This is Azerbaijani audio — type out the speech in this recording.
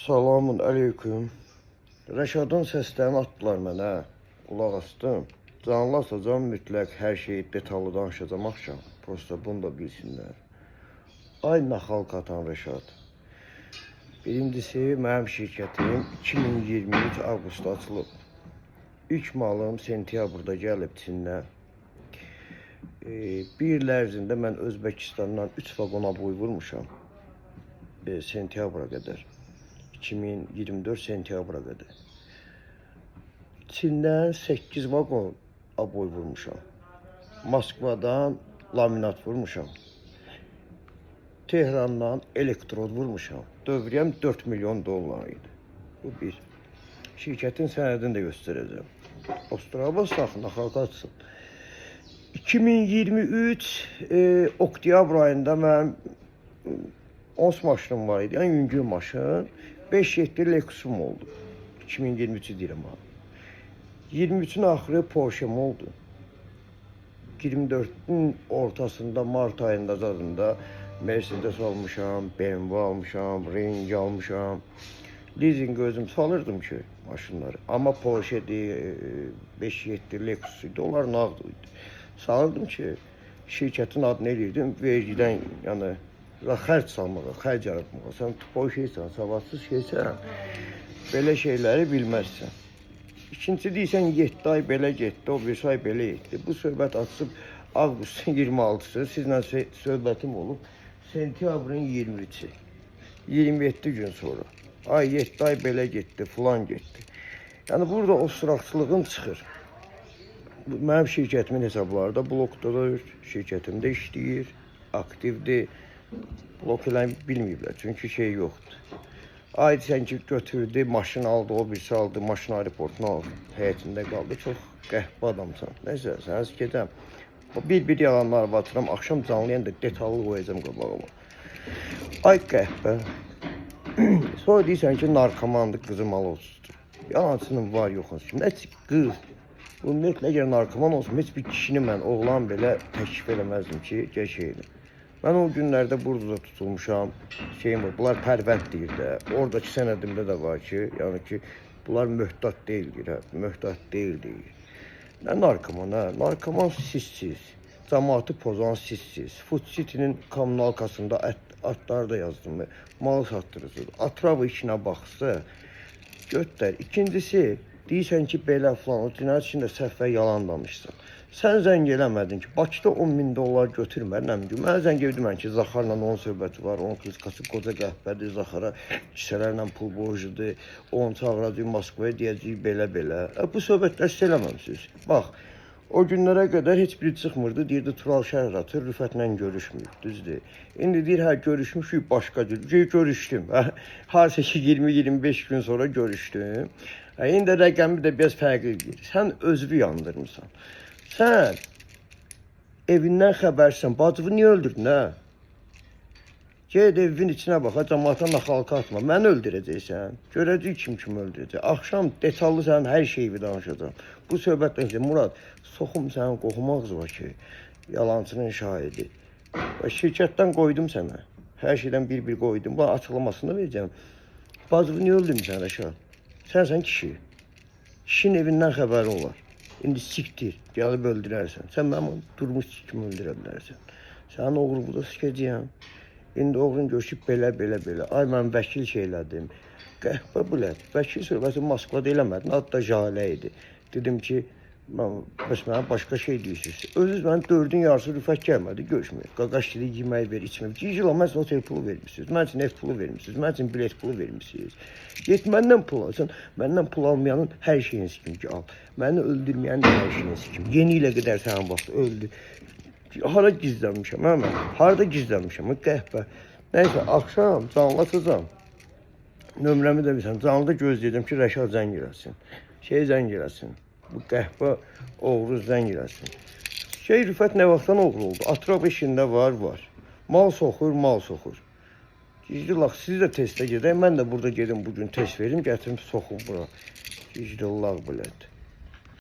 Selamun aleyküm. Rəşadın səslərini atdılar mənə. Qulaq astım. Canlı asacağım mütləq hər şeyi detallı danışacağım axşam. Prosta bunu da bilsinlər. Ay naxal atan Rəşad. Birincisi mənim şirkətim 2023 avqustda açılıb. İlk malım sentyabrda gəlib Çindən. Bir il ərzində mən Özbəkistandan 3 vaqona boy vurmuşam. Sentyabra qədər. 2024 sentyabra qədər. Çindən 8 vaqon aboy vurmuşam. Moskvadan laminat vurmuşam. Tehrandan elektrod vurmuşam. Dövriyyəm 4 milyon dollar idi. Bu bir. Şirkətin sənədini də göstərəcəm. Ostrava saxına xalq açsın. 2023 oktyabr ayında mənim 10 maşınım var idi. Yəni yüngül maşın. 5-7 Lexus'um oldu. 2023'ü deyirəm ha. 23'ün axırı Porsche'm oldu. 24'ün ortasında Mart ayında zadında Mercedes almışam, BMW almışam, Range almışam. Leasing özüm salırdım ki maşınları. Amma Porsche'di, 5-7 Lexus idi. Onlar nağd idi. Salırdım ki şirkətin adını eləyirdim. Vergiden yəni xərc salmağa, xərc yaratmağa. Sən tupoy şeysən, savadsız şeysən, belə şeyləri bilməzsən. İkinci deyirsən 7 ay belə getdi, o bir ay belə getdi. Bu söhbət açıb avqustun 26-sı, sizlə söhbətim olub. Sentyabrın 23-ü, 27 gün sonra. Ay 7 ay belə getdi, filan getdi. Yəni burada o sıraqçılığın çıxır. Mənim şirkətimin hesabları da blokdadır, şirkətimdə işləyir, aktivdir. Blok eləmi bilməyiblər, çünki şey yoxdur. Ay sən ki götürdü, maşın aldı, o birisi aldı, maşın aeroportuna aldı, həyətində qaldı. Çox qəhbə adamsan. Nəysə, sənə gedəm. Bir yalanlar batıram, axşam canlıyan da detallı qoyacam qabağıma. Ay qəhbə. Sonra deyirsən ki, narkomandır, qızı mal olsundur. Yalancının var, yox olsun. Nəçə qız? Ümumiyyətlə, əgər narkoman olsun, heç bir kişini mən, oğlan belə təklif eləməzdim ki, gəl şeydir. Mən o günlərdə burada tutulmuşam, şeyim var, bunlar pərvənd deyir də, oradakı sənədimdə də var ki, yəni ki, bunlar möhtat deyildir, möhtat deyil. Nə narkoman, hə? Narkoman sizsiz, cəmaatı pozan sizsiz. Food City'nin kommunalkasında atları da yazdım, mal satdırırsınız. Atrava işinə baxsa, götür. İkincisi, deyirsən ki, belə falan, o cinayət içində səhv və yalan danışsan. Sən zəng eləmədin ki, Bakıda 10.000 dollar götürmərəm ki, mən zəng edimən ki, Zaxarla onun söhbəti var, onun kızqası qoca qəhbədir, Zaxara kisələrlə pul borcudur, onu çağıracaq Moskvaya, deyəcək belə. Bu söhbətlər siz eləməmsiniz. Bax, o günlərə qədər heç biri çıxmırdı, deyirdi Tural şəhər atır, Rüfətlə görüşmür, düzdür. İndi deyir, hə, görüşmüşük, başqa deyir, görüşdüm, harca ki 20-25 gün sonra görüşdüm. İndi rəqəmi də biraz fərqlidir. Sən özünü yandırmısan. Sən evindən xəbərsən, bacını niyə öldürdün, hə? Ged evin içinə bax, cəmaata naxalqa atma. Məni öldürəcəksən, görəcək kim öldürəcək. Axşam detallı sənin hər şeyi danışacağım. Bu söhbətdən ki, Murad, soxum sənin qoxum ağzı var ki, yalancının şahidi. Şirkətdən qoydum sənə, hər şeydən bir qoydum, bu açıqlamasını verəcəm. Bacını niyə öldürmüsən, Rəşad? Sənsən kişi. Kişinin evindən xəbəri olar. İndi siktir, gəlib öldürərsən. Sən mənim durmuş kimi öldürə bilərsən. Sənin oğlunu burada sikəcəyəm. İndi oğlun görüşüb belə. Ay, mən vəkil şeylədim. Qəhbə bülət. Vəkil söhbəti Moskvada eləmədin, adı da Jalə idi. Dedim ki, bəs mənə başqa şey deyirsiniz. Özünüz mənim 4-ün yarısı Rüfət gəlmədi, görüşməyək. Qaqaş dedi, yemək ver, içmək. 2 il mən sizin otel pulu vermişsiniz, mən üçün ev pulu vermişsiniz, mən üçün bilet pulu vermişsiniz. Get məndən pul alsan, məndən pul almayanın hər şeyini sikim ki, al. Məni öldürməyənin hər şeyini sikim. Yeni ilə qədər sənin vaxt öldü. Hara gizlənmişəm, hə mən? Harada gizlənmişəm, qəhbə. Nəysə, axşam canlı açacam. Nömrəmi də bilsən, canlıda gözləyəcəm ki, Rəşad zəng eləsin. Zəng eləsin. Bu qəhbə oğru zəng eləsin. Rüfət nə vaxtdan oğru oldu? Atraf işində var. Mal soxur. Gizli laq, siz də testə gedək. Mən də burada gedim bugün test verim, gətirim soxum bura. Gizli laq bilət.